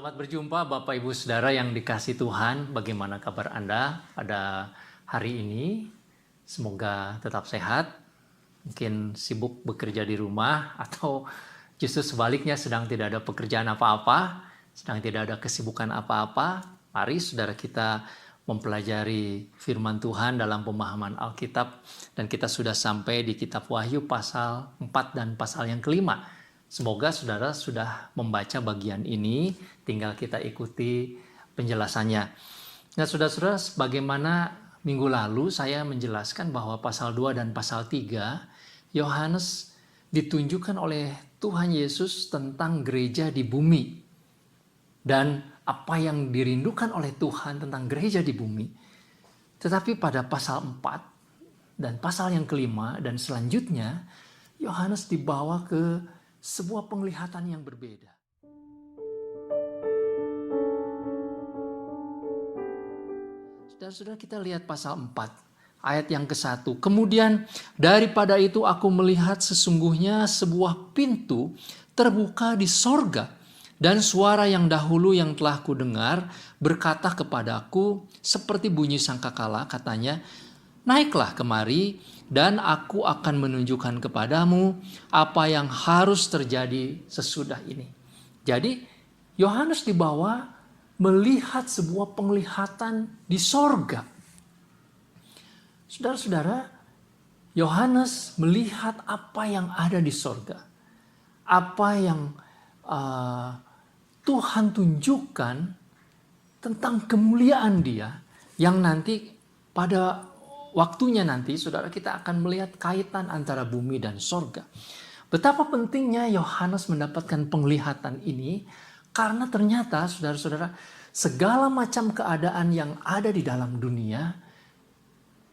Selamat berjumpa Bapak Ibu Saudara yang dikasihi Tuhan. Bagaimana kabar Anda pada hari ini? Semoga tetap sehat. Mungkin sibuk bekerja di rumah atau justru sebaliknya sedang tidak ada pekerjaan apa-apa, sedang tidak ada kesibukan apa-apa. Mari saudara kita mempelajari firman Tuhan dalam pemahaman Alkitab, dan kita sudah sampai di kitab Wahyu pasal 4 dan pasal yang kelima. Semoga saudara sudah membaca bagian ini, tinggal kita ikuti penjelasannya. Nah saudara-saudara, bagaimana minggu lalu saya menjelaskan bahwa pasal 2 dan pasal 3, Yohanes ditunjukkan oleh Tuhan Yesus tentang gereja di bumi. Dan apa yang dirindukan oleh Tuhan tentang gereja di bumi. Tetapi pada pasal 4 dan pasal yang kelima dan selanjutnya, Yohanes dibawa ke sebuah penglihatan yang berbeda. Saudara-saudara, kita lihat pasal 4, ayat yang ke-1. Kemudian daripada itu aku melihat sesungguhnya sebuah pintu terbuka di sorga. Dan suara yang dahulu yang telah kudengar berkata kepadaku seperti bunyi sangkakala, katanya, naiklah kemari dan aku akan menunjukkan kepadamu apa yang harus terjadi sesudah ini. Jadi Yohanes dibawa melihat sebuah penglihatan di sorga. Saudara-saudara, Yohanes melihat apa yang ada di sorga. Apa yang Tuhan tunjukkan tentang kemuliaan Dia, yang nanti pada waktunya nanti saudara kita akan melihat kaitan antara bumi dan sorga. Betapa pentingnya Yohanes mendapatkan penglihatan ini, karena ternyata saudara-saudara, segala macam keadaan yang ada di dalam dunia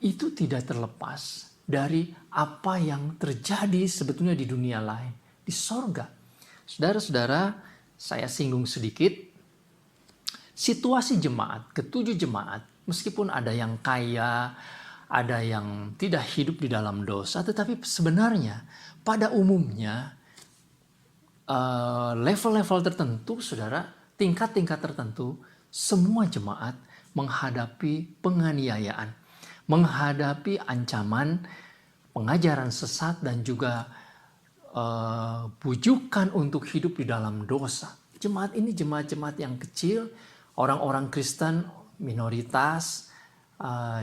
itu tidak terlepas dari apa yang terjadi sebetulnya di dunia lain, di sorga. Saudara-saudara, saya singgung sedikit situasi jemaat, ketujuh jemaat, meskipun ada yang kaya, ada yang tidak hidup di dalam dosa, tetapi sebenarnya pada umumnya level-level tertentu, saudara, tingkat-tingkat tertentu, semua jemaat menghadapi penganiayaan, menghadapi ancaman, pengajaran sesat, dan juga bujukan untuk hidup di dalam dosa. Jemaat ini jemaat-jemaat yang kecil, orang-orang Kristen minoritas,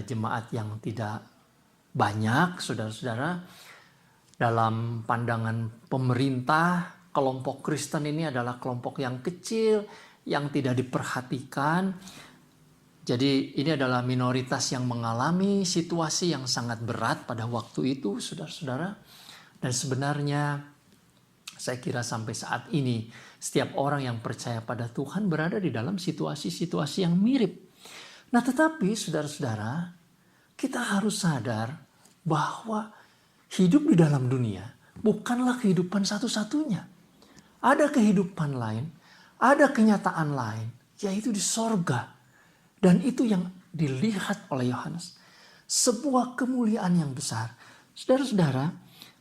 jemaat yang tidak banyak, saudara-saudara. Dalam pandangan pemerintah, kelompok Kristen ini adalah kelompok yang kecil, yang tidak diperhatikan. Jadi ini adalah minoritas yang mengalami situasi yang sangat berat pada waktu itu, saudara-saudara. Dan sebenarnya saya kira sampai saat ini setiap orang yang percaya pada Tuhan berada di dalam situasi-situasi yang mirip. Nah tetapi saudara-saudara, kita harus sadar bahwa hidup di dalam dunia bukanlah kehidupan satu-satunya. Ada kehidupan lain, ada kenyataan lain, yaitu di sorga. Dan itu yang dilihat oleh Yohanes. Sebuah kemuliaan yang besar. Saudara-saudara,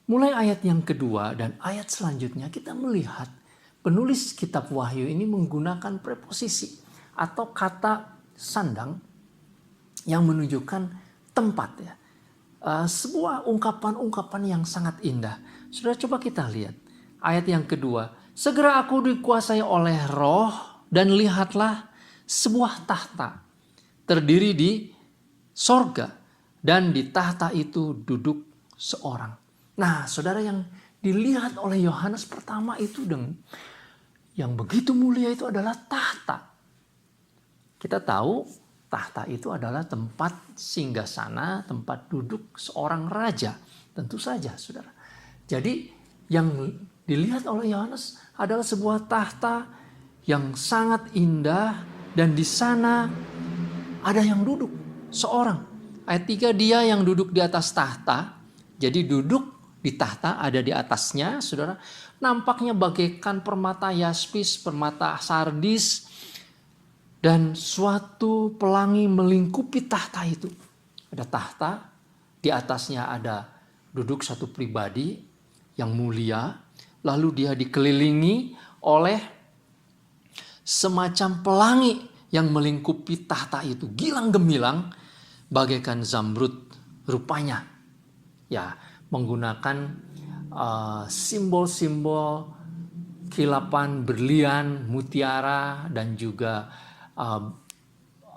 mulai ayat yang kedua dan ayat selanjutnya kita melihat penulis kitab Wahyu ini menggunakan preposisi atau kata sandang yang menunjukkan tempat, ya. Sebuah ungkapan-ungkapan yang sangat indah. Sudah, coba kita lihat ayat yang kedua. Segera aku dikuasai oleh Roh dan lihatlah sebuah tahta terdiri di sorga, dan di tahta itu duduk seorang. Nah, saudara, yang dilihat oleh Yohanes pertama itu yang begitu mulia itu adalah tahta. Kita tahu tahta itu adalah tempat singgasana, tempat duduk seorang raja. Tentu saja, saudara. Jadi yang dilihat oleh Yohanes adalah sebuah tahta yang sangat indah, dan di sana ada yang duduk seorang. Ayat 3, dia yang duduk di atas tahta. Jadi duduk di tahta, ada di atasnya, saudara, nampaknya bagaikan permata yaspis, permata sardis, dan suatu pelangi melingkupi tahta itu. Ada tahta, di atasnya ada duduk satu pribadi yang mulia, lalu dia dikelilingi oleh semacam pelangi yang melingkupi tahta itu. Gilang gemilang bagaikan zamrud rupanya. Ya, menggunakan simbol-simbol kilapan berlian, mutiara, dan juga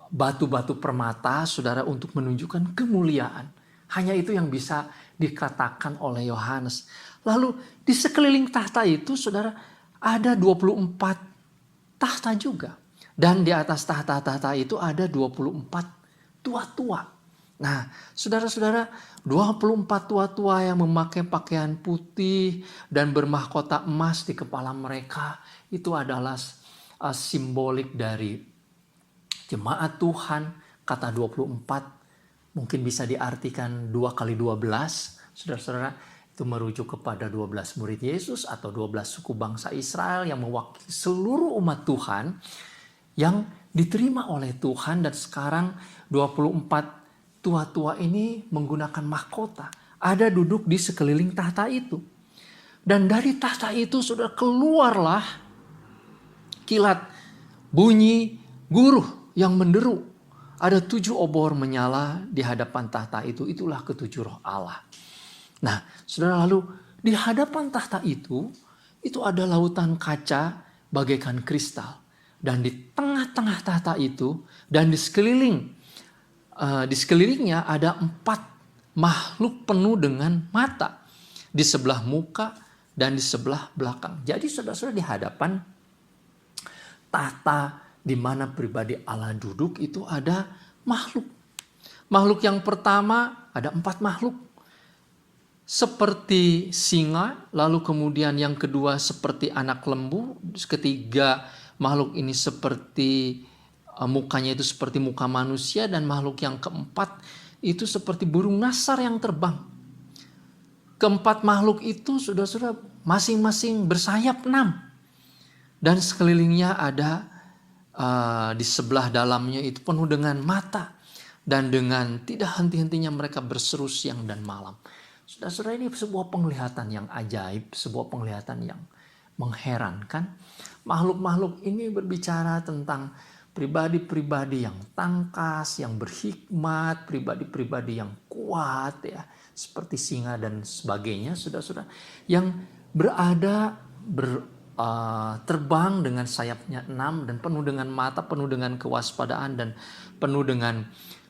batu-batu permata, saudara, untuk menunjukkan kemuliaan. Hanya itu yang bisa dikatakan oleh Yohanes. Lalu di sekeliling tahta itu, saudara, ada 24 tahta juga. Dan di atas tahta-tahta itu ada 24 tua-tua. Nah, saudara-saudara, 24 tua-tua yang memakai pakaian putih dan bermahkota emas di kepala mereka, itu adalah simbolik dari jemaat Tuhan. Kata 24 mungkin bisa diartikan 2 kali 12. Saudara-saudara, itu merujuk kepada 12 murid Yesus atau 12 suku bangsa Israel yang mewakili seluruh umat Tuhan yang diterima oleh Tuhan. Dan sekarang 24 tua-tua ini menggunakan mahkota. Ada duduk di sekeliling tahta itu. Dan dari tahta itu sudah keluarlah kilat bunyi guruh yang menderu. Ada 7 obor menyala di hadapan tahta itu. Itulah ketujuh roh Allah. Nah, saudara, lalu di hadapan tahta itu ada lautan kaca bagaikan kristal. Dan di tengah-tengah tahta itu dan di sekelilingnya ada 4 makhluk penuh dengan mata di sebelah muka dan di sebelah belakang. Jadi saudara-saudara, di hadapan tahta di mana pribadi Allah duduk itu ada makhluk. Makhluk yang pertama ada 4 makhluk. Seperti singa, lalu kemudian yang kedua seperti anak lembu, ketiga makhluk ini seperti mukanya itu seperti muka manusia, dan makhluk yang keempat itu seperti burung nasar yang terbang. Keempat makhluk itu saudara-saudara masing-masing bersayap 6. Dan sekelilingnya ada di sebelah dalamnya itu penuh dengan mata. Dan dengan tidak henti-hentinya mereka berseru siang dan malam. Saudara-saudara, ini sebuah penglihatan yang ajaib, sebuah penglihatan yang mengherankan. Makhluk-makhluk ini berbicara tentang pribadi-pribadi yang tangkas, yang berhikmat, pribadi-pribadi yang kuat, ya, seperti singa dan sebagainya, saudara-saudara, yang terbang dengan sayapnya 6 dan penuh dengan mata, penuh dengan kewaspadaan dan penuh dengan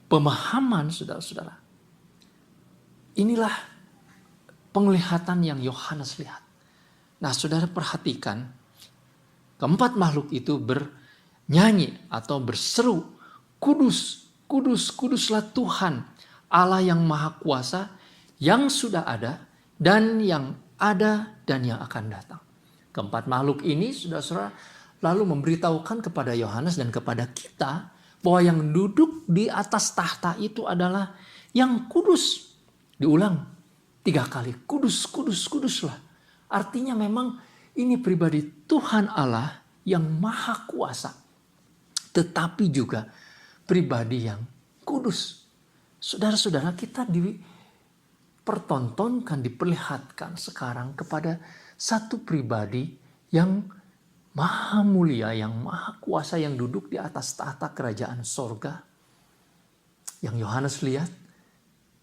pemahaman, saudara-saudara. Inilah penglihatan yang Yohanes lihat. Nah, saudara, perhatikan, keempat makhluk itu bernyanyi atau berseru, "Kudus, kudus, kuduslah Tuhan, Allah yang Maha Kuasa, yang sudah ada dan yang ada dan yang akan datang." Keempat makhluk ini, saudara-saudara, lalu memberitahukan kepada Yohanes dan kepada kita bahwa yang duduk di atas tahta itu adalah yang kudus. Diulang 3 kali, kudus, kudus, kuduslah. Artinya memang ini pribadi Tuhan Allah yang Maha Kuasa, tetapi juga pribadi yang kudus. Saudara-saudara, kita dipertontonkan, diperlihatkan sekarang kepada satu pribadi yang maha mulia, yang maha kuasa, yang duduk di atas tahta kerajaan sorga. Yang Yohanes lihat,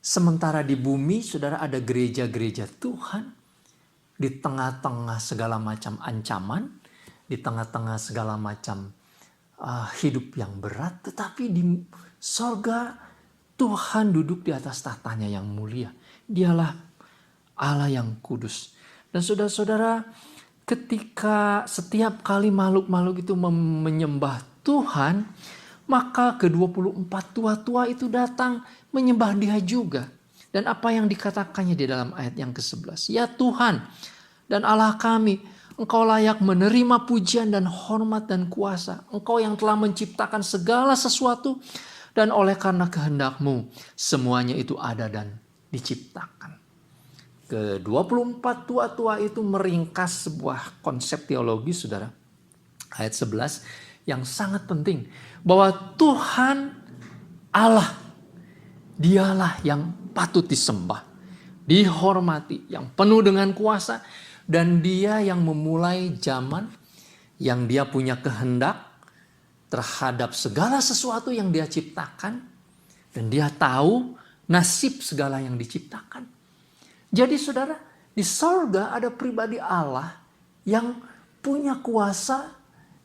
sementara di bumi, saudara, ada gereja-gereja Tuhan. Di tengah-tengah segala macam ancaman, di tengah-tengah segala macam hidup yang berat, tetapi di sorga Tuhan duduk di atas tahtanya yang mulia. Dialah Allah yang kudus. Dan saudara-saudara, ketika setiap kali makhluk-makhluk itu menyembah Tuhan, maka ke-24 tua-tua itu datang menyembah Dia juga. Dan apa yang dikatakannya di dalam ayat yang ke-11, "Ya Tuhan dan Allah kami, Engkau layak menerima pujian dan hormat dan kuasa. Engkau yang telah menciptakan segala sesuatu, dan oleh karena kehendak-Mu semuanya itu ada dan diciptakan." Ke-24 tua-tua itu meringkas sebuah konsep teologi, saudara. Ayat 11 yang sangat penting, bahwa Tuhan Allah, Dialah yang patut disembah, dihormati, yang penuh dengan kuasa, dan Dia yang memulai zaman, yang Dia punya kehendak, terhadap segala sesuatu yang dia ciptakan, dan dia tahu nasib segala yang diciptakan. Jadi saudara, di sorga ada pribadi Allah yang punya kuasa,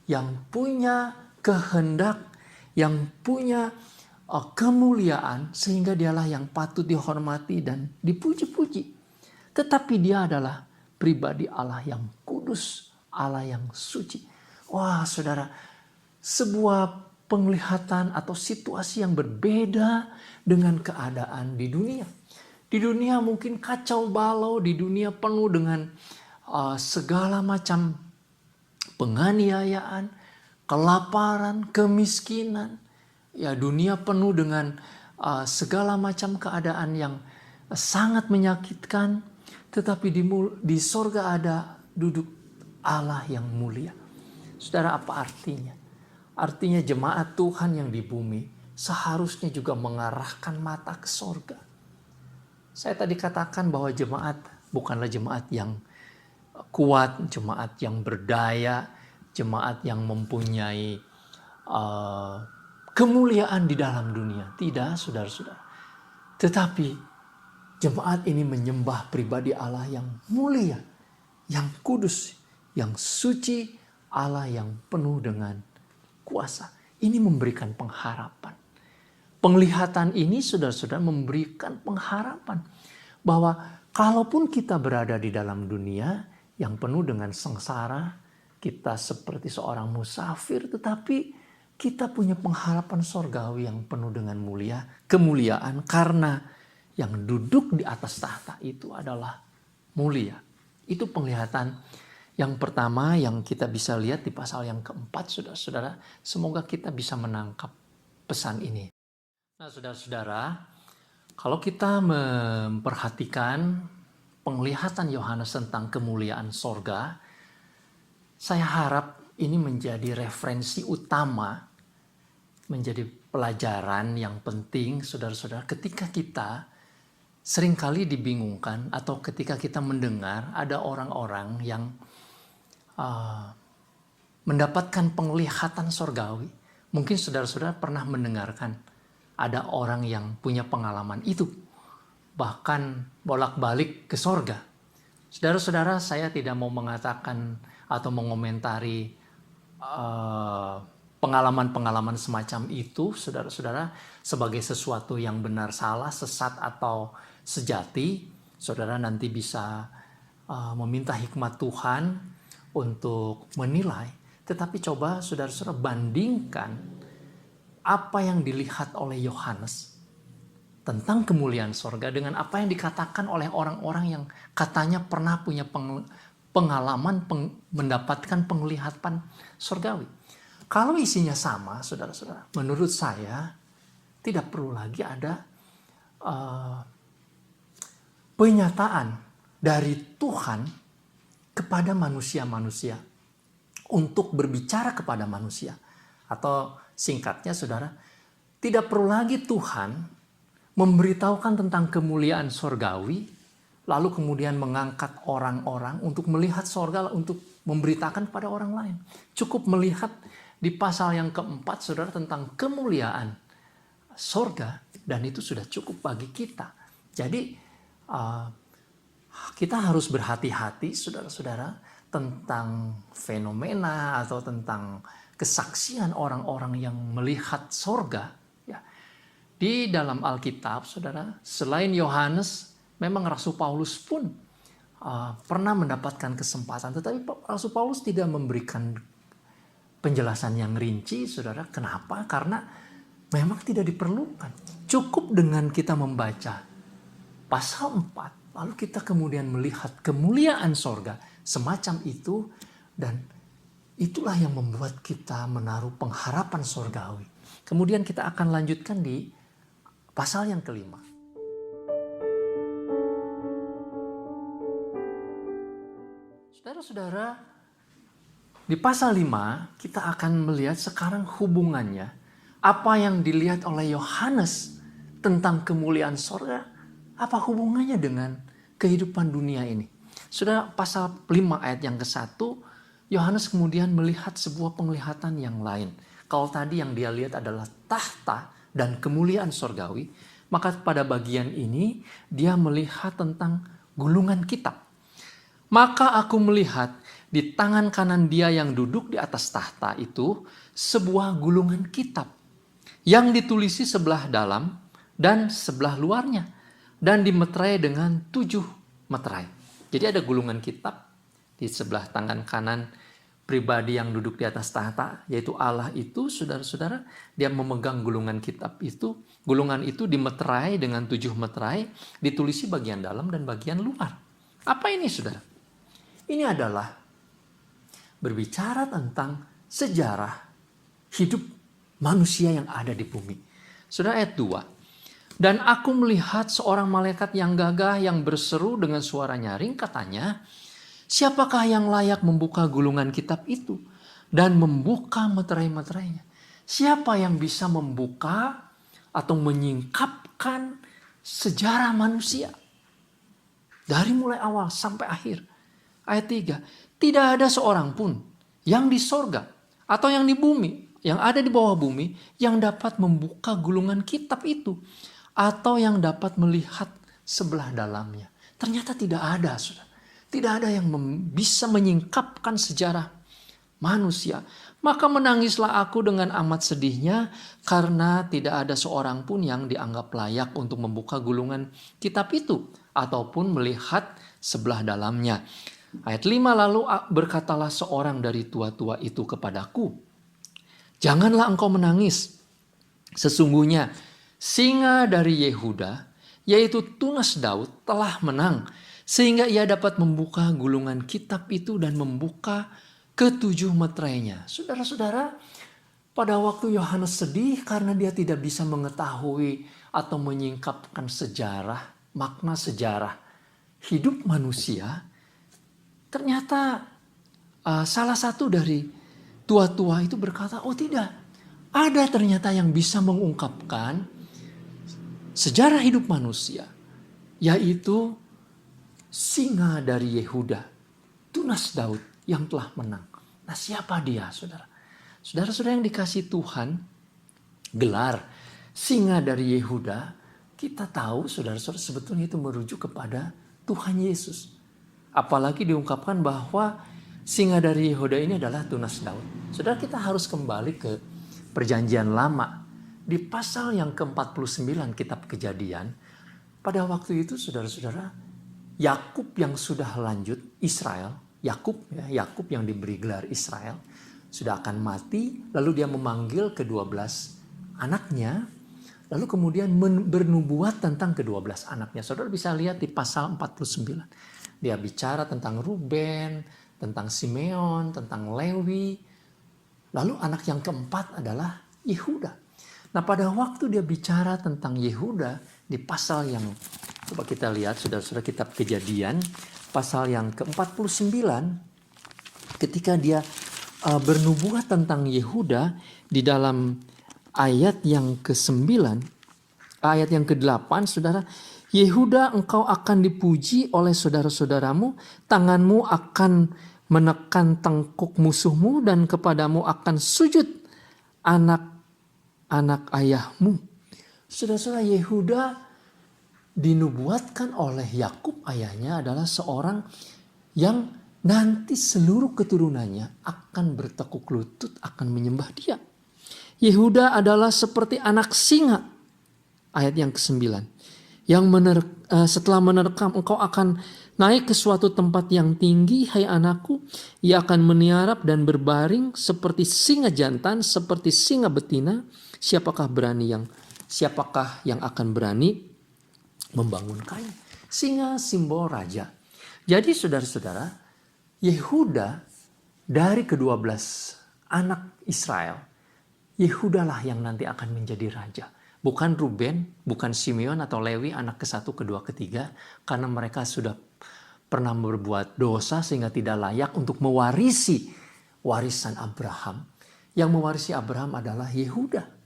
yang punya kehendak, yang punya kemuliaan, sehingga dialah yang patut dihormati dan dipuji-puji. Tetapi dia adalah pribadi Allah yang kudus, Allah yang suci. Wah saudara, sebuah penglihatan atau situasi yang berbeda dengan keadaan di dunia. Di dunia mungkin kacau balau, di dunia penuh dengan segala macam penganiayaan, kelaparan, kemiskinan. Ya, dunia penuh dengan segala macam keadaan yang sangat menyakitkan. Tetapi di sorga ada duduk Allah yang mulia. Saudara, apa artinya? Artinya jemaat Tuhan yang di bumi seharusnya juga mengarahkan mata ke sorga. Saya tadi katakan bahwa jemaat bukanlah jemaat yang kuat, jemaat yang berdaya, jemaat yang mempunyai kemuliaan di dalam dunia. Tidak, saudara-saudara. Tetapi jemaat ini menyembah pribadi Allah yang mulia, yang kudus, yang suci, Allah yang penuh dengan kuasa. Ini memberikan pengharapan. Penglihatan ini saudara-saudara memberikan pengharapan bahwa kalaupun kita berada di dalam dunia yang penuh dengan sengsara, kita seperti seorang musafir, tetapi kita punya pengharapan sorgawi yang penuh dengan kemuliaan, karena yang duduk di atas tahta itu adalah mulia. Itu penglihatan yang pertama yang kita bisa lihat di pasal yang keempat, saudara-saudara. Semoga kita bisa menangkap pesan ini. Nah, saudara-saudara, kalau kita memperhatikan penglihatan Yohanes tentang kemuliaan sorga, saya harap ini menjadi referensi utama, menjadi pelajaran yang penting, saudara-saudara, ketika kita seringkali dibingungkan atau ketika kita mendengar ada orang-orang yang mendapatkan penglihatan sorgawi. Mungkin saudara-saudara pernah mendengarkan ada orang yang punya pengalaman itu, bahkan bolak-balik ke sorga. Saudara-saudara, saya tidak mau mengatakan atau mengomentari pengalaman-pengalaman semacam itu, saudara-saudara, sebagai sesuatu yang benar, salah, sesat, atau sejati. Saudara nanti bisa meminta hikmat Tuhan untuk menilai. Tetapi coba saudara-saudara bandingkan apa yang dilihat oleh Yohanes tentang kemuliaan sorga dengan apa yang dikatakan oleh orang-orang yang katanya pernah punya pengalaman mendapatkan penglihatan sorgawi. Kalau isinya sama, saudara-saudara, menurut saya tidak perlu lagi ada penyataan dari Tuhan kepada manusia-manusia untuk berbicara kepada manusia. Atau singkatnya, saudara, tidak perlu lagi Tuhan memberitahukan tentang kemuliaan sorgawi, lalu kemudian mengangkat orang-orang untuk melihat sorga, untuk memberitakan kepada orang lain. Cukup melihat di pasal yang keempat, saudara, tentang kemuliaan sorga, dan itu sudah cukup bagi kita. Jadi kita harus berhati-hati, saudara-saudara, tentang fenomena atau tentang kesaksian orang-orang yang melihat sorga. Ya. Di dalam Alkitab, saudara, selain Yohanes, memang Rasul Paulus pun pernah mendapatkan kesempatan. Tetapi Rasul Paulus tidak memberikan penjelasan yang rinci, saudara. Kenapa? Karena memang tidak diperlukan. Cukup dengan kita membaca pasal 4, lalu kita kemudian melihat kemuliaan sorga semacam itu, dan itulah yang membuat kita menaruh pengharapan sorgawi. Kemudian kita akan lanjutkan di pasal yang kelima. Saudara-saudara, di pasal 5 kita akan melihat sekarang hubungannya apa yang dilihat oleh Yohanes tentang kemuliaan sorga, apa hubungannya dengan kehidupan dunia ini. Sudah pasal 5 ayat yang ke-1, Yohanes kemudian melihat sebuah penglihatan yang lain. Kalau tadi yang dia lihat adalah tahta dan kemuliaan sorgawi, maka pada bagian ini dia melihat tentang gulungan kitab. Maka aku melihat di tangan kanan dia yang duduk di atas tahta itu sebuah gulungan kitab yang ditulisi sebelah dalam dan sebelah luarnya dan dimeterai dengan 7 meterai. Jadi ada gulungan kitab di sebelah tangan kanan pribadi yang duduk di atas tahta, yaitu Allah itu, saudara-saudara, dia memegang gulungan kitab itu. Gulungan itu dimeterai dengan 7 meterai, ditulisi bagian dalam dan bagian luar. Apa ini, saudara? Ini adalah berbicara tentang sejarah hidup manusia yang ada di bumi. Saudara, ayat 2. Dan aku melihat seorang malaikat yang gagah yang berseru dengan suara nyaring, katanya, siapakah yang layak membuka gulungan kitab itu dan membuka meterai-meterainya? Siapa yang bisa membuka atau menyingkapkan sejarah manusia dari mulai awal sampai akhir? Ayat 3. Tidak ada seorang pun yang di sorga atau yang di bumi, yang ada di bawah bumi, yang dapat membuka gulungan kitab itu atau yang dapat melihat sebelah dalamnya. Ternyata tidak ada, saudara. Tidak ada yang bisa menyingkapkan sejarah manusia. Maka menangislah aku dengan amat sedihnya, karena tidak ada seorang pun yang dianggap layak untuk membuka gulungan kitab itu ataupun melihat sebelah dalamnya. Ayat 5, lalu berkatalah seorang dari tua-tua itu kepadaku, janganlah engkau menangis. Sesungguhnya singa dari Yehuda, yaitu tunas Daud, telah menang, sehingga ia dapat membuka gulungan kitab itu dan membuka ke-7 meterainya. Saudara-saudara, pada waktu Yohanes sedih karena dia tidak bisa mengetahui atau menyingkapkan sejarah, makna sejarah hidup manusia, ternyata salah satu dari tua-tua itu berkata, oh tidak, ada ternyata yang bisa mengungkapkan sejarah hidup manusia, yaitu singa dari Yehuda, tunas Daud yang telah menang. Nah, siapa dia, saudara? Saudara-saudara yang dikasih Tuhan, gelar singa dari Yehuda, kita tahu saudara-saudara sebetulnya itu merujuk kepada Tuhan Yesus. Apalagi diungkapkan bahwa singa dari Yehuda ini adalah tunas Daud. Saudara, kita harus kembali ke Perjanjian Lama. Di pasal yang ke-49 kitab Kejadian, pada waktu itu saudara-saudara, Yakub yang sudah lanjut, Israel, Yakub yang diberi gelar Israel, sudah akan mati, lalu dia memanggil ke-12 anaknya, lalu kemudian bernubuat tentang ke-12 anaknya. Saudara bisa lihat di pasal 49. Dia bicara tentang Ruben, tentang Simeon, tentang Lewi, lalu anak yang keempat adalah Yehuda. Nah, pada waktu dia bicara tentang Yehuda di pasal yang, coba kita lihat saudara-saudara, kitab Kejadian pasal yang ke-49, ketika dia bernubuat tentang Yehuda di dalam ayat yang ke-9, ayat yang ke-8, saudara, Yehuda, engkau akan dipuji oleh saudara-saudaramu, tanganmu akan menekan tengkuk musuhmu, dan kepadamu akan sujud anak ayahmu. Saudara-saudara, Yehuda dinubuatkan oleh Yakub ayahnya adalah seorang yang nanti seluruh keturunannya akan bertekuk lutut, akan menyembah dia. Yehuda adalah seperti anak singa. Ayat yang ke-9. Yang setelah menerkam, engkau akan naik ke suatu tempat yang tinggi, hai anakku. Ia akan meniarap dan berbaring seperti singa jantan, seperti singa betina. Siapakah yang akan berani membangunkannya? Singa simbol raja. Jadi saudara-saudara, Yehuda dari ke-12 anak Israel, Yehudalah yang nanti akan menjadi raja. Bukan Ruben, bukan Simeon atau Lewi anak ke-1, ke-2, ke-3, karena mereka sudah pernah berbuat dosa sehingga tidak layak untuk mewarisi warisan Abraham. Yang mewarisi Abraham adalah Yehuda.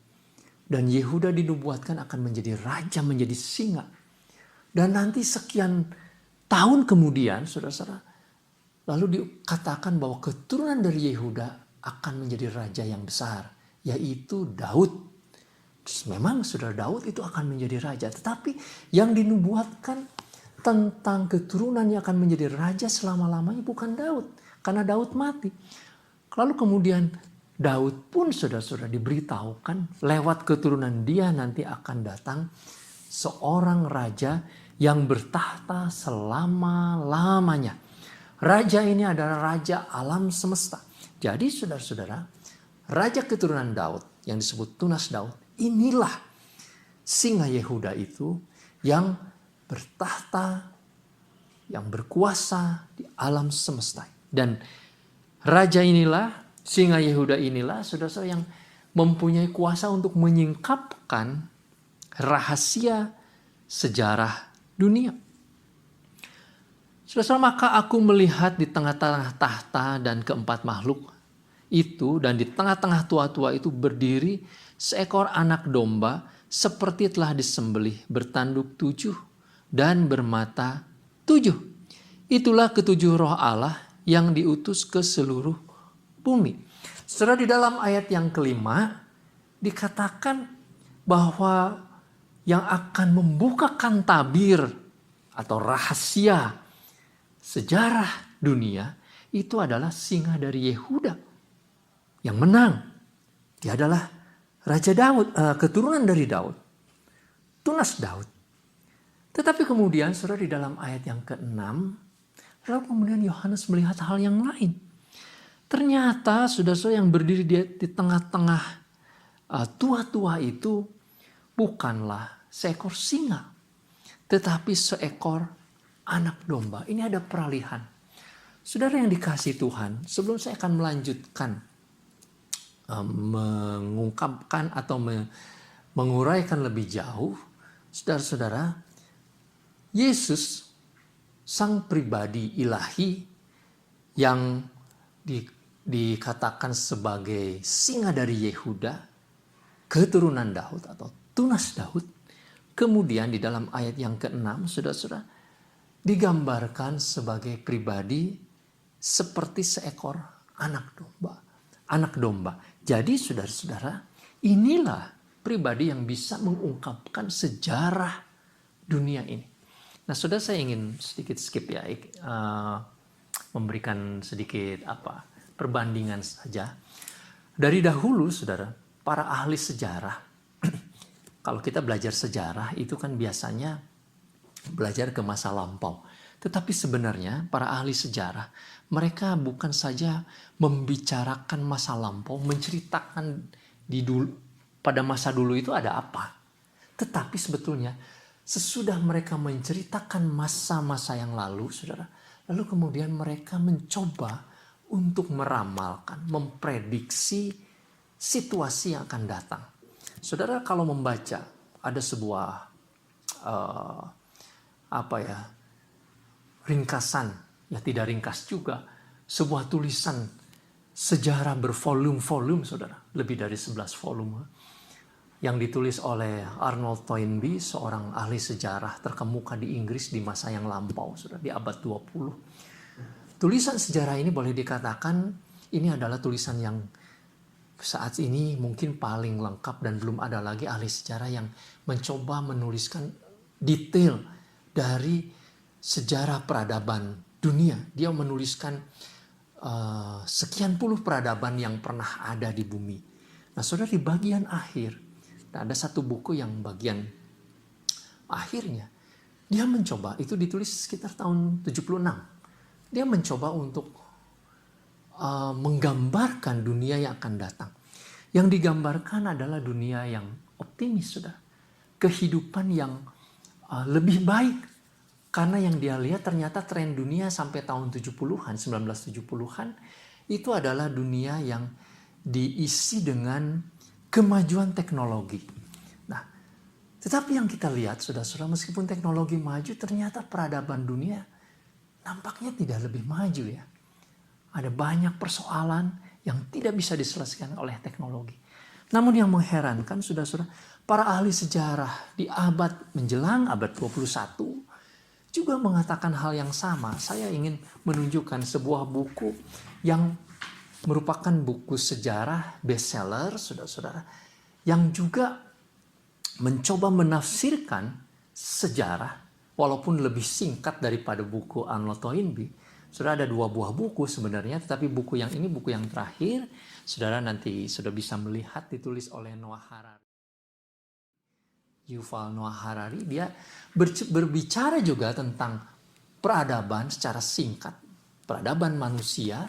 Dan Yehuda dinubuatkan akan menjadi raja, menjadi singa. Dan nanti sekian tahun kemudian, saudara-saudara, lalu dikatakan bahwa keturunan dari Yehuda akan menjadi raja yang besar, yaitu Daud. Terus memang saudara, Daud itu akan menjadi raja. Tetapi yang dinubuatkan tentang keturunan yang akan menjadi raja selama-lamanya bukan Daud. Karena Daud mati. Lalu kemudian Daud pun saudara-saudara diberitahukan lewat keturunan dia nanti akan datang seorang raja yang bertahta selama-lamanya. Raja ini adalah raja alam semesta. Jadi saudara-saudara, raja keturunan Daud yang disebut tunas Daud, inilah singa Yehuda itu yang bertahta, yang berkuasa di alam semesta. Dan raja inilah, singa Yehuda inilah, saudara-saudara, yang mempunyai kuasa untuk menyingkapkan rahasia sejarah dunia. Saudara, maka aku melihat di tengah-tengah tahta dan keempat makhluk itu, dan di tengah-tengah tua-tua itu berdiri seekor anak domba seperti telah disembelih, bertanduk 7 dan bermata 7. Itulah ketujuh roh Allah yang diutus ke seluruh bumi. Saudara, di dalam ayat yang kelima dikatakan bahwa yang akan membukakan tabir atau rahasia sejarah dunia itu adalah singa dari Yehuda yang menang. Dia adalah Raja Daud, keturunan dari Daud, tunas Daud. Tetapi kemudian saudara, di dalam ayat yang ke-6, lalu kemudian Yohanes melihat hal yang lain. Ternyata saudara-saudara, yang berdiri di tengah-tengah tua-tua itu bukanlah seekor singa, tetapi seekor anak domba. Ini ada peralihan. Saudara yang dikasihi Tuhan, sebelum saya akan melanjutkan mengungkapkan atau menguraikan lebih jauh, saudara-saudara, Yesus, sang pribadi ilahi yang dikatakan sebagai singa dari Yehuda, keturunan Daud atau tunas Daud, kemudian di dalam ayat yang ke-6, saudara-saudara, digambarkan sebagai pribadi seperti seekor anak domba. Jadi saudara-saudara, inilah pribadi yang bisa mengungkapkan sejarah dunia ini. Nah, saudara, saya ingin sedikit skip ya, memberikan sedikit perbandingan saja. Dari dahulu saudara, para ahli sejarah, kalau kita belajar sejarah itu kan biasanya belajar ke masa lampau. Tetapi sebenarnya para ahli sejarah, mereka bukan saja membicarakan masa lampau, menceritakan pada masa dulu itu ada apa. Tetapi sebetulnya sesudah mereka menceritakan masa-masa yang lalu, saudara, lalu kemudian mereka mencoba untuk meramalkan, memprediksi situasi yang akan datang. Saudara, kalau membaca ada sebuah ringkasan, ya tidak ringkas juga, sebuah tulisan sejarah bervolume-volume, saudara, lebih dari 11 volume, yang ditulis oleh Arnold Toynbee, seorang ahli sejarah terkemuka di Inggris di masa yang lampau, saudara, di abad 20. Tulisan sejarah ini boleh dikatakan ini adalah tulisan yang saat ini mungkin paling lengkap, dan belum ada lagi ahli sejarah yang mencoba menuliskan detail dari sejarah peradaban dunia. Dia menuliskan sekian puluh peradaban yang pernah ada di bumi. Nah, saudara, di bagian akhir, ada satu buku yang bagian akhirnya, dia mencoba, itu ditulis sekitar tahun 76. Dia mencoba untuk menggambarkan dunia yang akan datang. Yang digambarkan adalah dunia yang optimis, saudara. Kehidupan yang lebih baik. Karena yang dia lihat ternyata tren dunia sampai tahun 70-an, 1970-an, itu adalah dunia yang diisi dengan kemajuan teknologi. Nah, tetapi yang kita lihat, saudara-saudara, meskipun teknologi maju, ternyata peradaban dunia nampaknya tidak lebih maju ya. Ada banyak persoalan yang tidak bisa diselesaikan oleh teknologi. Namun yang mengherankan, saudara-saudara, para ahli sejarah di abad menjelang abad 21 juga mengatakan hal yang sama. Saya ingin menunjukkan sebuah buku yang merupakan buku sejarah bestseller, saudara-saudara, yang juga mencoba menafsirkan sejarah walaupun lebih singkat daripada buku Arnold Toynbee. Saudara, ada 2 buah buku sebenarnya, tetapi buku yang ini buku yang terakhir. Saudara nanti sudah bisa melihat ditulis oleh Noah Harari. Yuval Noah Harari, dia berbicara juga tentang peradaban secara singkat, peradaban manusia.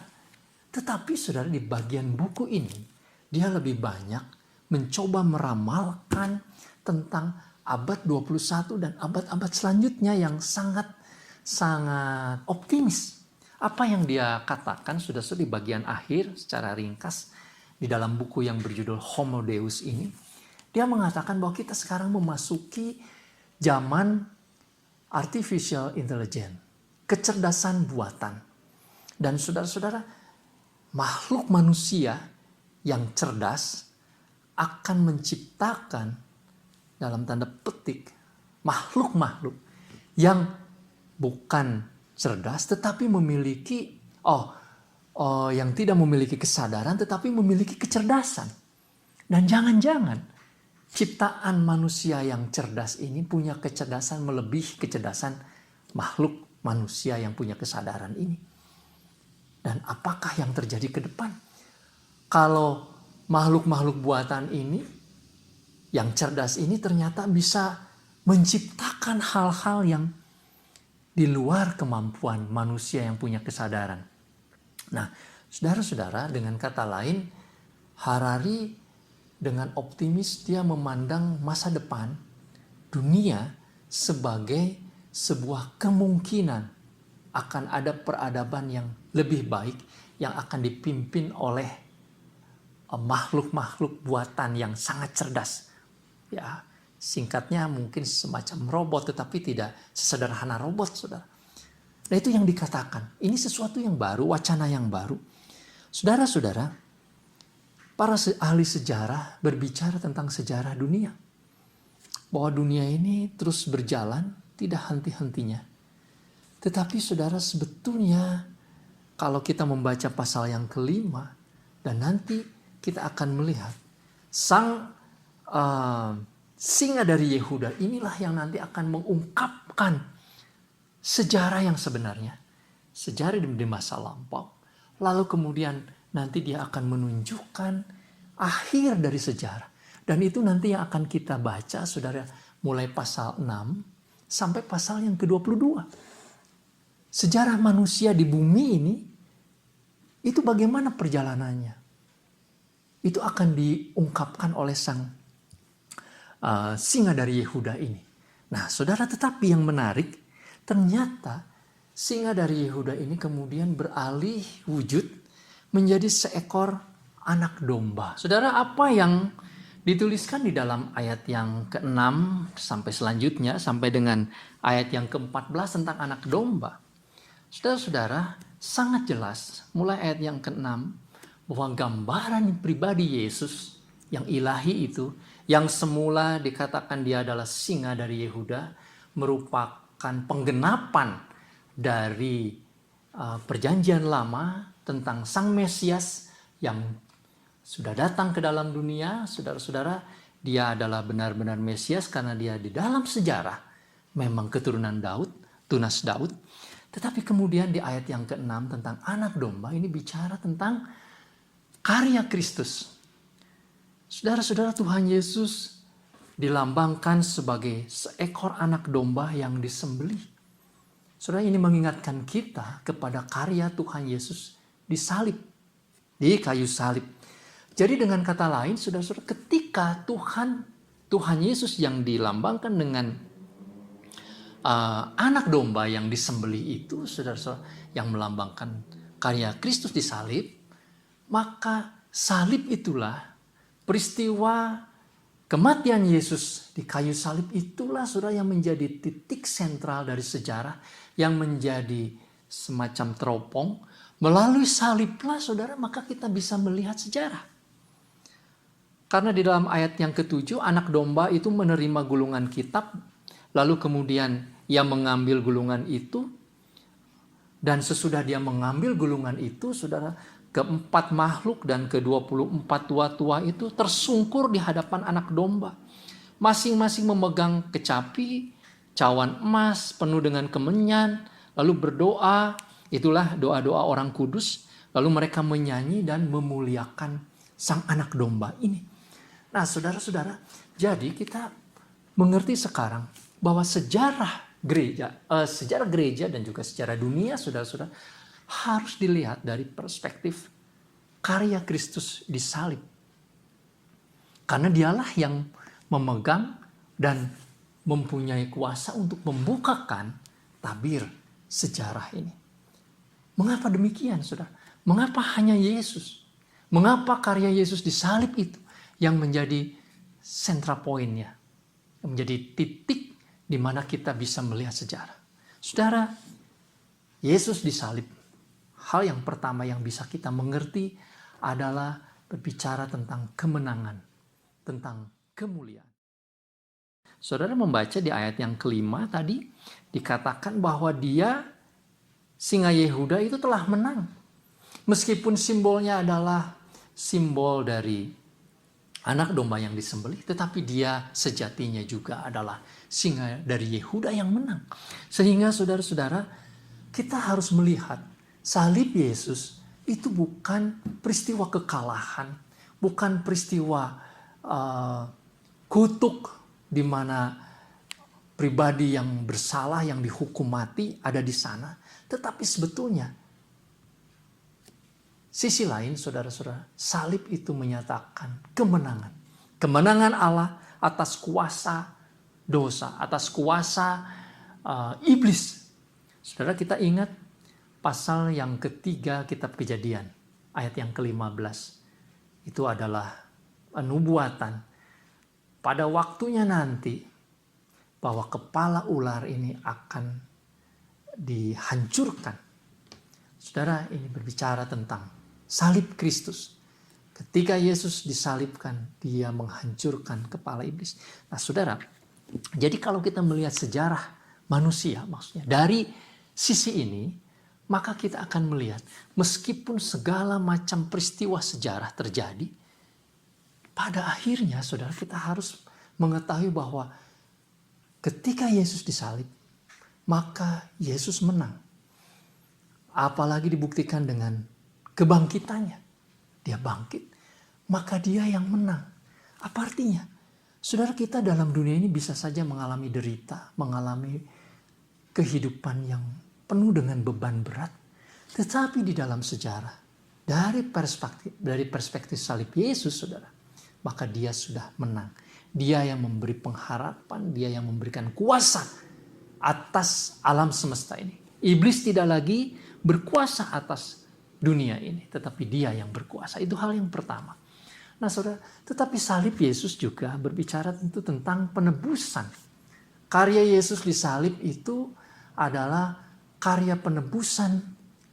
Tetapi saudara, di bagian buku ini, dia lebih banyak mencoba meramalkan tentang abad 21 dan abad-abad selanjutnya yang sangat optimis. Apa yang dia katakan sudah di bagian akhir secara ringkas di dalam buku yang berjudul Homo Deus ini, dia mengatakan bahwa kita sekarang memasuki zaman artificial intelligence, kecerdasan buatan. Dan saudara-saudara, makhluk manusia yang cerdas akan menciptakan, dalam tanda petik, makhluk-makhluk yang bukan cerdas tetapi memiliki yang tidak memiliki kesadaran tetapi memiliki kecerdasan. Dan jangan-jangan ciptaan manusia yang cerdas ini punya kecerdasan melebihi kecerdasan makhluk manusia yang punya kesadaran ini. Dan apakah yang terjadi ke depan? Kalau makhluk-makhluk buatan ini, yang cerdas ini ternyata bisa menciptakan hal-hal yang di luar kemampuan manusia yang punya kesadaran. Nah, saudara-saudara, dengan kata lain, Harari dengan optimis dia memandang masa depan dunia sebagai sebuah kemungkinan akan ada peradaban yang lebih baik yang akan dipimpin oleh makhluk-makhluk buatan yang sangat cerdas. Ya, singkatnya mungkin semacam robot, tetapi tidak sesederhana robot, saudara. Nah, itu yang dikatakan. Ini sesuatu yang baru, wacana yang baru. Saudara-saudara, para ahli sejarah berbicara tentang sejarah dunia. Bahwa dunia ini terus berjalan, tidak henti-hentinya. Tetapi saudara, sebetulnya kalau kita membaca pasal yang ke-5, dan nanti kita akan melihat sang singa dari Yehuda inilah yang nanti akan mengungkapkan sejarah yang sebenarnya. Sejarah di masa lampau. Lalu kemudian nanti dia akan menunjukkan akhir dari sejarah. Dan itu nanti yang akan kita baca, saudara, mulai pasal 6 sampai pasal yang ke-22. Sejarah manusia di bumi ini, itu bagaimana perjalanannya. Itu akan diungkapkan oleh sang singa dari Yehuda ini. Nah, saudara, tetapi yang menarik, ternyata singa dari Yehuda ini kemudian beralih wujud menjadi seekor anak domba. Saudara, apa yang dituliskan di dalam ayat yang ke-6 sampai selanjutnya, sampai dengan ayat yang ke-14 tentang anak domba. Saudara-saudara, sangat jelas mulai ayat yang ke-6 bahwa gambaran pribadi Yesus yang ilahi itu, yang semula dikatakan dia adalah singa dari Yehuda, merupakan penggenapan dari perjanjian lama tentang Sang Mesias yang sudah datang ke dalam dunia. Saudara-saudara, dia adalah benar-benar Mesias karena dia di dalam sejarah memang keturunan Daud, tunas Daud. Tetapi kemudian di ayat yang ke-6 tentang anak domba ini bicara tentang karya Kristus. Saudara-saudara, Tuhan Yesus dilambangkan sebagai seekor anak domba yang disembelih. Saudara, ini mengingatkan kita kepada karya Tuhan Yesus disalib, di kayu salib. Jadi dengan kata lain, saudara-saudara, ketika Tuhan Yesus yang dilambangkan dengan anak domba yang disembelih itu, saudara-saudara, yang melambangkan karya Kristus disalib, maka salib itulah peristiwa kematian Yesus di kayu salib itulah, saudara, yang menjadi titik sentral dari sejarah, yang menjadi semacam teropong. Melalui saliblah, saudara, maka kita bisa melihat sejarah. Karena di dalam ayat yang ke-7, anak domba itu menerima gulungan kitab, lalu kemudian ia mengambil gulungan itu, dan sesudah dia mengambil gulungan itu, saudara, keempat makhluk dan ke-24 tua-tua itu tersungkur di hadapan anak domba. Masing-masing memegang kecapi, cawan emas penuh dengan kemenyan, lalu berdoa. Itulah doa-doa orang kudus. Lalu mereka menyanyi dan memuliakan sang anak domba ini. Nah, saudara-saudara, jadi kita mengerti sekarang bahwa sejarah gereja dan juga sejarah dunia, saudara-saudara, harus dilihat dari perspektif karya Kristus di salib. Karena dialah yang memegang dan mempunyai kuasa untuk membukakan tabir sejarah ini. Mengapa demikian, saudara? Mengapa hanya Yesus? Mengapa karya Yesus di salib itu yang menjadi sentra poinnya? Yang menjadi titik di mana kita bisa melihat sejarah. Saudara, Yesus disalib. Hal yang pertama yang bisa kita mengerti adalah berbicara tentang kemenangan, tentang kemuliaan. Saudara membaca di ayat yang kelima tadi, dikatakan bahwa dia, singa Yehuda itu telah menang. Meskipun simbolnya adalah simbol dari anak domba yang disembelih, tetapi dia sejatinya juga adalah singa dari Yehuda yang menang. Sehingga saudara-saudara, kita harus melihat salib Yesus itu bukan peristiwa kekalahan, bukan peristiwa kutuk di mana pribadi yang bersalah yang dihukum mati ada di sana, tetapi sebetulnya sisi lain, saudara-saudara, salib itu menyatakan kemenangan. Kemenangan Allah atas kuasa dosa, atas kuasa iblis. Saudara, kita ingat pasal yang ketiga kitab Kejadian, ayat yang ke-15. Itu adalah nubuatan pada waktunya nanti bahwa kepala ular ini akan dihancurkan. Saudara, ini berbicara tentang salib Kristus. Ketika Yesus disalibkan, dia menghancurkan kepala iblis. Nah, saudara, jadi kalau kita melihat sejarah manusia, maksudnya dari sisi ini, maka kita akan melihat meskipun segala macam peristiwa sejarah terjadi, pada akhirnya, saudara, kita harus mengetahui bahwa ketika Yesus disalib, maka Yesus menang. Apalagi dibuktikan dengan kebangkitannya. Dia bangkit, maka dia yang menang. Apa artinya? Saudara, kita dalam dunia ini bisa saja mengalami derita, mengalami kehidupan yang penuh dengan beban berat. Tetapi di dalam sejarah, dari perspektif salib Yesus, saudara, maka dia sudah menang. Dia yang memberi pengharapan, dia yang memberikan kuasa atas alam semesta ini. Iblis tidak lagi berkuasa atas dunia ini, tetapi dia yang berkuasa. Itu hal yang pertama. Nah, saudara, tetapi salib Yesus juga berbicara tentu tentang penebusan. Karya Yesus di salib itu adalah karya penebusan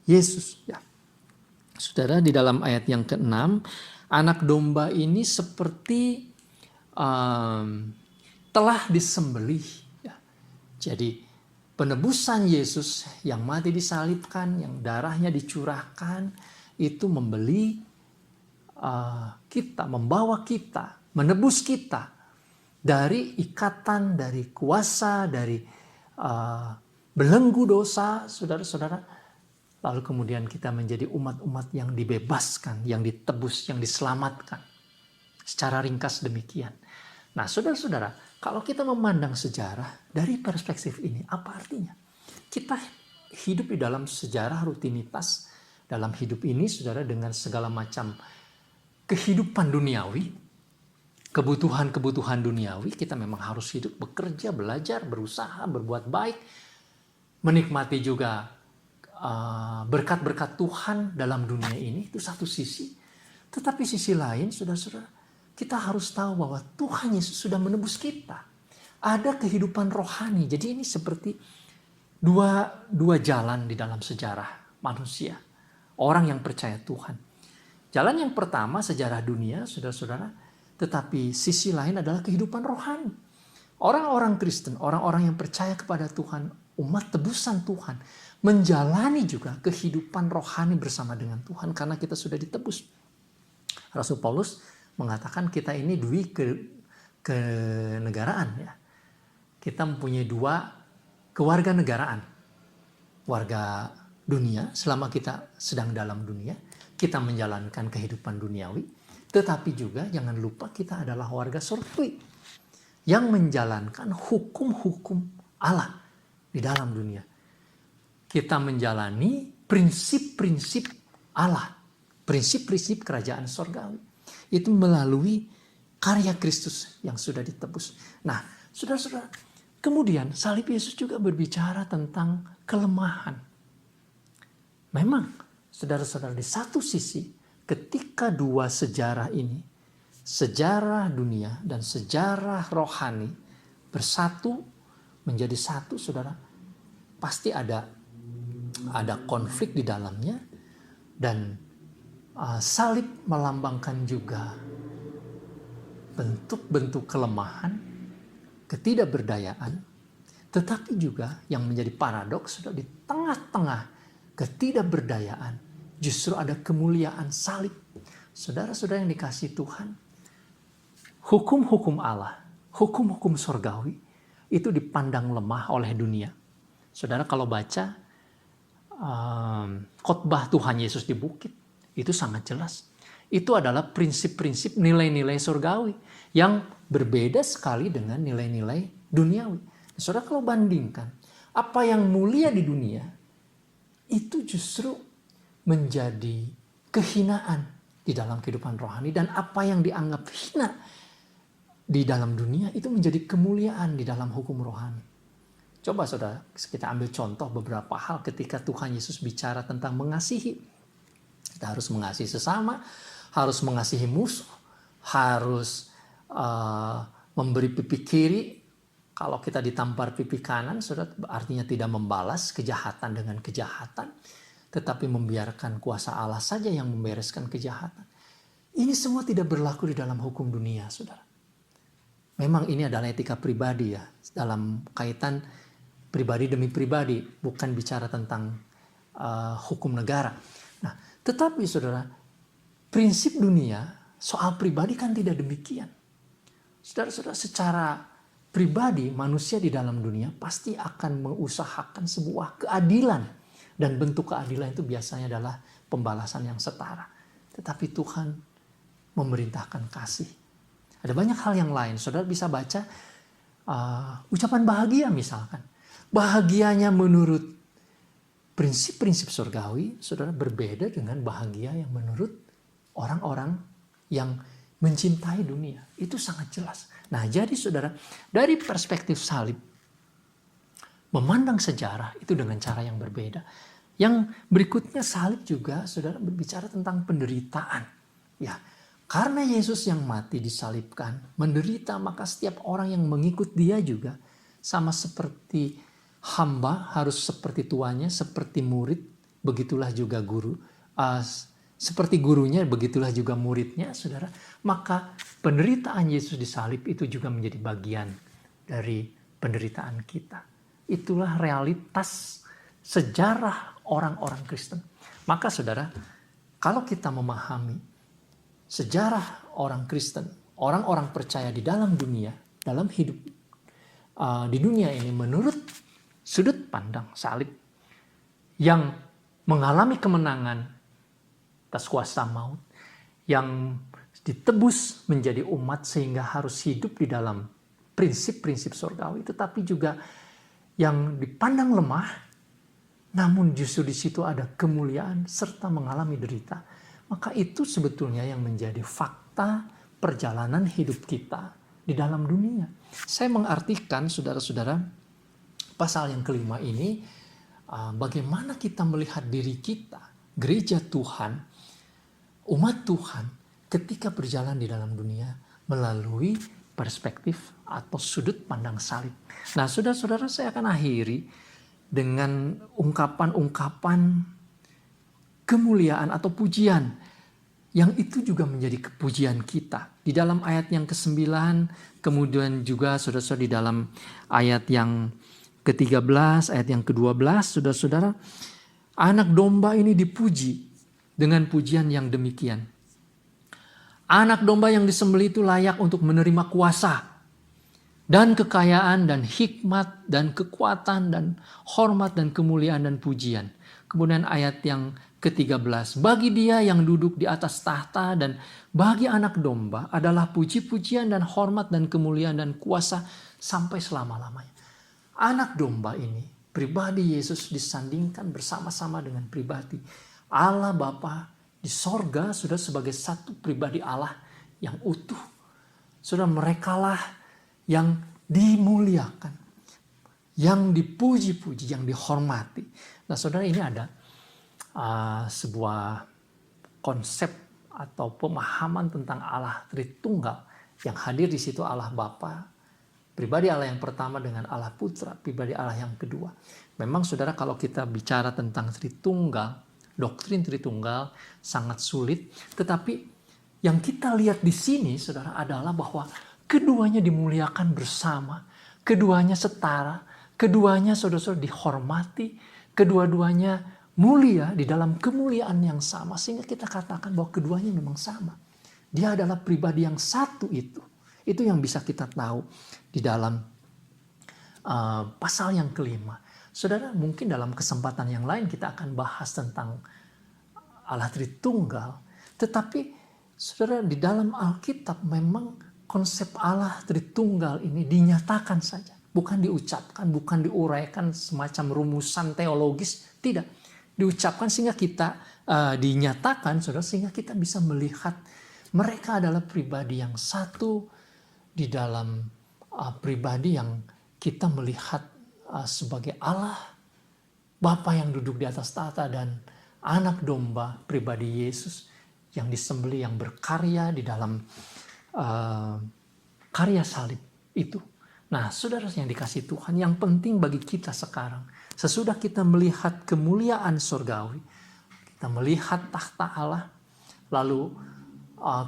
Yesus. Ya. Saudara, di dalam ayat yang ke-6, anak domba ini seperti telah disembelih. Ya. Jadi, penebusan Yesus yang mati disalibkan, yang darahnya dicurahkan, itu membeli kita, membawa kita, menebus kita dari ikatan, dari kuasa, dari belenggu dosa, saudara-saudara. Lalu kemudian kita menjadi umat-umat yang dibebaskan, yang ditebus, yang diselamatkan. Secara ringkas demikian. Nah, saudara-saudara, kalau kita memandang sejarah dari perspektif ini, apa artinya? Kita hidup di dalam sejarah rutinitas, dalam hidup ini, saudara, dengan segala macam kehidupan duniawi, kebutuhan-kebutuhan duniawi, kita memang harus hidup, bekerja, belajar, berusaha, berbuat baik, menikmati juga berkat-berkat Tuhan dalam dunia ini, itu satu sisi. Tetapi sisi lain, saudara-saudara, kita harus tahu bahwa Tuhan Yesus sudah menebus kita. Ada kehidupan rohani. Jadi ini seperti dua jalan di dalam sejarah manusia. Orang yang percaya Tuhan. Jalan yang pertama sejarah dunia, saudara-saudara. Tetapi sisi lain adalah kehidupan rohani. Orang-orang Kristen, orang-orang yang percaya kepada Tuhan, umat tebusan Tuhan, menjalani juga kehidupan rohani bersama dengan Tuhan karena kita sudah ditebus. Rasul Paulus mengatakan kita ini dui kenegaraan ya. Kita mempunyai 2 kewarganegaraan. Warga dunia selama kita sedang dalam dunia, kita menjalankan kehidupan duniawi, tetapi juga jangan lupa kita adalah warga surgawi yang menjalankan hukum-hukum Allah di dalam dunia. Kita menjalani prinsip-prinsip Allah, prinsip-prinsip kerajaan surgawi. Itu melalui karya Kristus yang sudah ditebus. Nah, saudara-saudara, kemudian salib Yesus juga berbicara tentang kelemahan. Memang, saudara-saudara, di satu sisi, ketika 2 sejarah ini, sejarah dunia dan sejarah rohani bersatu menjadi satu, saudara, pasti ada konflik di dalamnya, dan salib melambangkan juga bentuk-bentuk kelemahan, ketidakberdayaan, tetapi juga yang menjadi paradoks, saudara, di tengah-tengah ketidakberdayaan justru ada kemuliaan salib. Saudara-saudara yang dikasihi Tuhan, hukum-hukum Allah, hukum-hukum surgawi itu dipandang lemah oleh dunia. Saudara kalau baca khotbah Tuhan Yesus di bukit, itu sangat jelas. Itu adalah prinsip-prinsip nilai-nilai surgawi yang berbeda sekali dengan nilai-nilai duniawi. Saudara kalau bandingkan, apa yang mulia di dunia itu justru menjadi kehinaan di dalam kehidupan rohani, dan apa yang dianggap hina di dalam dunia itu menjadi kemuliaan di dalam hukum rohani. Coba saudara, kita ambil contoh beberapa hal ketika Tuhan Yesus bicara tentang mengasihi. Kita harus mengasihi sesama, harus mengasihi musuh, harus memberi pipi kiri. Kalau kita ditampar pipi kanan, saudara, artinya tidak membalas kejahatan dengan kejahatan, tetapi membiarkan kuasa Allah saja yang membereskan kejahatan. Ini semua tidak berlaku di dalam hukum dunia, saudara. Memang ini adalah etika pribadi ya, dalam kaitan pribadi demi pribadi, bukan bicara tentang hukum negara. Nah, tetapi saudara, prinsip dunia soal pribadi kan tidak demikian. Saudara-saudara, secara pribadi manusia di dalam dunia pasti akan mengusahakan sebuah keadilan, dan bentuk keadilan itu biasanya adalah pembalasan yang setara. Tetapi Tuhan memerintahkan kasih. Ada banyak hal yang lain. Saudara bisa baca ucapan bahagia misalkan. Bahagianya menurut prinsip-prinsip surgawi, saudara, berbeda dengan bahagia yang menurut orang-orang yang mencintai dunia. Itu sangat jelas. Nah, jadi saudara, dari perspektif salib, memandang sejarah itu dengan cara yang berbeda. Yang berikutnya, salib juga, saudara, berbicara tentang penderitaan. Ya, karena Yesus yang mati disalibkan, menderita, maka setiap orang yang mengikut dia juga sama seperti hamba harus seperti tuannya, seperti murid, begitulah juga guru. Seperti gurunya, begitulah juga muridnya, saudara. Maka penderitaan Yesus disalib itu juga menjadi bagian dari penderitaan kita. Itulah realitas sejarah orang-orang Kristen. Maka saudara, kalau kita memahami sejarah orang Kristen, orang-orang percaya di dalam dunia, dalam hidup di dunia ini menurut sudut pandang salib, yang mengalami kemenangan atas kuasa maut, yang ditebus menjadi umat sehingga harus hidup di dalam prinsip-prinsip surgawi, tetapi juga yang dipandang lemah, namun justru di situ ada kemuliaan serta mengalami derita. Maka itu sebetulnya yang menjadi fakta perjalanan hidup kita di dalam dunia. Saya mengartikan, saudara-saudara, pasal yang kelima ini, bagaimana kita melihat diri kita, gereja Tuhan, umat Tuhan, ketika berjalan di dalam dunia melalui perspektif atau sudut pandang salib. Nah, saudara-saudara, saya akan akhiri dengan ungkapan-ungkapan kemuliaan atau pujian yang itu juga menjadi kepujian kita. Di dalam ayat yang ke-9, kemudian juga saudara-saudara di dalam ayat yang ke-13, ayat yang ke-12, saudara-saudara, anak domba ini dipuji dengan pujian yang demikian. Anak domba yang disembelih itu layak untuk menerima kuasa dan kekayaan dan hikmat dan kekuatan dan hormat dan kemuliaan dan pujian. Kemudian ayat yang ke-13, bagi dia yang duduk di atas tahta dan bagi anak domba adalah puji-pujian dan hormat dan kemuliaan dan kuasa sampai selama-lamanya. Anak domba ini, pribadi Yesus disandingkan bersama-sama dengan pribadi Allah Bapa di sorga, sudah sebagai satu pribadi Allah yang utuh. Sudah merekalah yang dimuliakan, yang dipuji-puji, yang dihormati. Nah saudara, ini ada sebuah konsep atau pemahaman tentang Allah Tritunggal yang hadir di situ, Allah Bapa, pribadi Allah yang pertama dengan Allah Putra, pribadi Allah yang kedua. Memang saudara, kalau kita bicara tentang Tritunggal, doktrin Tritunggal sangat sulit, tetapi yang kita lihat di sini saudara adalah bahwa keduanya dimuliakan bersama, keduanya setara, keduanya saudara-saudara dihormati, kedua-duanya mulia di dalam kemuliaan yang sama, sehingga kita katakan bahwa keduanya memang sama. Dia adalah pribadi yang satu itu. Itu yang bisa kita tahu di dalam pasal yang kelima. Saudara, mungkin dalam kesempatan yang lain kita akan bahas tentang Allah Tritunggal. Tetapi saudara, di dalam Alkitab memang konsep Allah Tritunggal ini dinyatakan saja. Bukan diucapkan, bukan diuraikan semacam rumusan teologis. Tidak. Diucapkan sehingga kita dinyatakan, saudara, sehingga kita bisa melihat mereka adalah pribadi yang satu di dalam pribadi yang kita melihat sebagai Allah Bapa yang duduk di atas tahta dan anak domba, pribadi Yesus yang disembelih, yang berkarya di dalam karya salib itu. Nah saudara yang dikasih Tuhan, yang penting bagi kita sekarang, sesudah kita melihat kemuliaan surgawi, kita melihat tahta Allah, lalu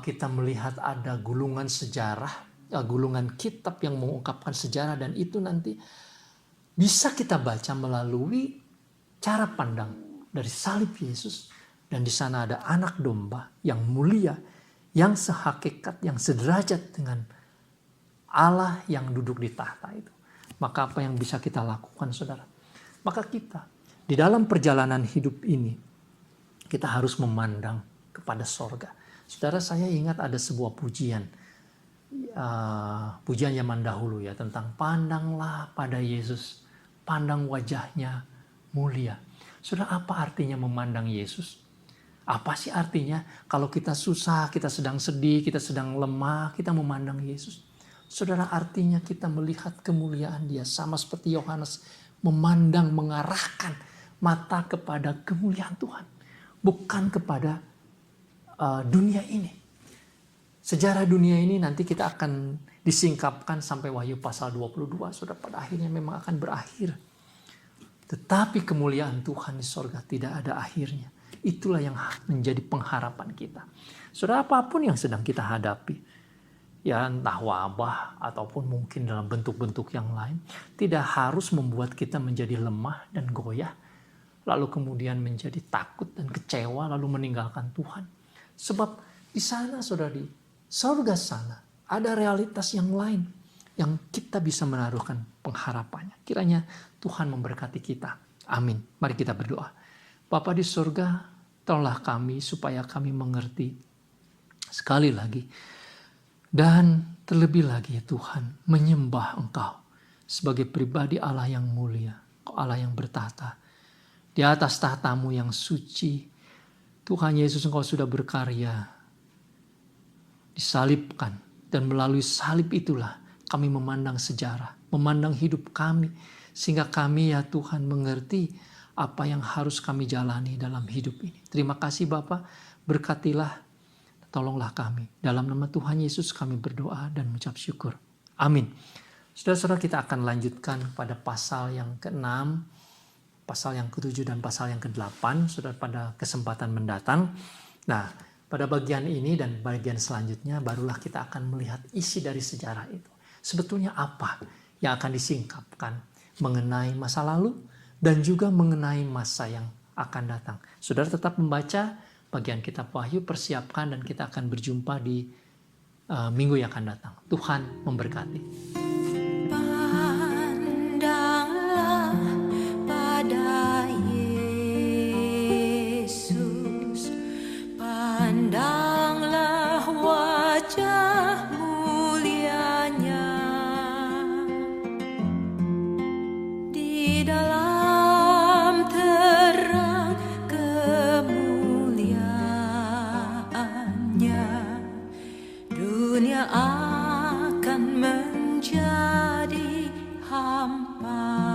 kita melihat ada gulungan sejarah, gulungan kitab yang mengungkapkan sejarah, dan itu nanti bisa kita baca melalui cara pandang dari salib Yesus. Dan di sana ada anak domba yang mulia, yang sehakikat, yang sederajat dengan Allah yang duduk di tahta itu. Maka apa yang bisa kita lakukan saudara? Maka kita di dalam perjalanan hidup ini, kita harus memandang kepada sorga. Saudara, saya ingat ada sebuah pujian. Pujian zaman dahulu ya, tentang pandanglah pada Yesus, pandang wajahnya mulia. Saudara, apa artinya memandang Yesus? Apa sih artinya kalau kita susah, kita sedang sedih, kita sedang lemah, kita memandang Yesus? Saudara, artinya kita melihat kemuliaan Dia, sama seperti Yohanes memandang, mengarahkan mata kepada kemuliaan Tuhan, bukan kepada dunia ini. Sejarah dunia ini nanti kita akan disingkapkan sampai Wahyu pasal 22. Saudara, pada akhirnya memang akan berakhir. Tetapi kemuliaan Tuhan di sorga tidak ada akhirnya. Itulah yang menjadi pengharapan kita. Saudara, apapun yang sedang kita hadapi, ya entah wabah ataupun mungkin dalam bentuk-bentuk yang lain, tidak harus membuat kita menjadi lemah dan goyah, lalu kemudian menjadi takut dan kecewa, lalu meninggalkan Tuhan. Sebab di sana, saudara, di sorga sana ada realitas yang lain yang kita bisa menaruhkan pengharapannya. Kiranya Tuhan memberkati kita. Amin. Mari kita berdoa. Bapa di surga, tolonglah kami supaya kami mengerti sekali lagi dan terlebih lagi ya Tuhan, menyembah Engkau sebagai pribadi Allah yang mulia, Allah yang bertahta di atas tahtamu yang suci. Tuhan Yesus, Engkau sudah berkarya, disalibkan, dan melalui salib itulah kami memandang sejarah, memandang hidup kami, sehingga kami ya Tuhan mengerti apa yang harus kami jalani dalam hidup ini. Terima kasih Bapa, berkatilah, tolonglah kami. Dalam nama Tuhan Yesus kami berdoa dan mengucap syukur. Amin. Saudara-saudara, kita akan lanjutkan pada pasal yang ke-6, pasal yang ke-7 dan pasal yang ke-8, saudara, pada kesempatan mendatang. Nah, Pada bagian ini dan bagian selanjutnya barulah kita akan melihat isi dari sejarah itu. Sebetulnya apa yang akan disingkapkan mengenai masa lalu dan juga mengenai masa yang akan datang. Saudara tetap membaca bagian kitab Wahyu, persiapkan, dan kita akan berjumpa di minggu yang akan datang. Tuhan memberkati. Pandanglah pada Yesus, pandanglah wajah mulianya di dalam terang kemuliaannya. Dunia akan menjadi hampa.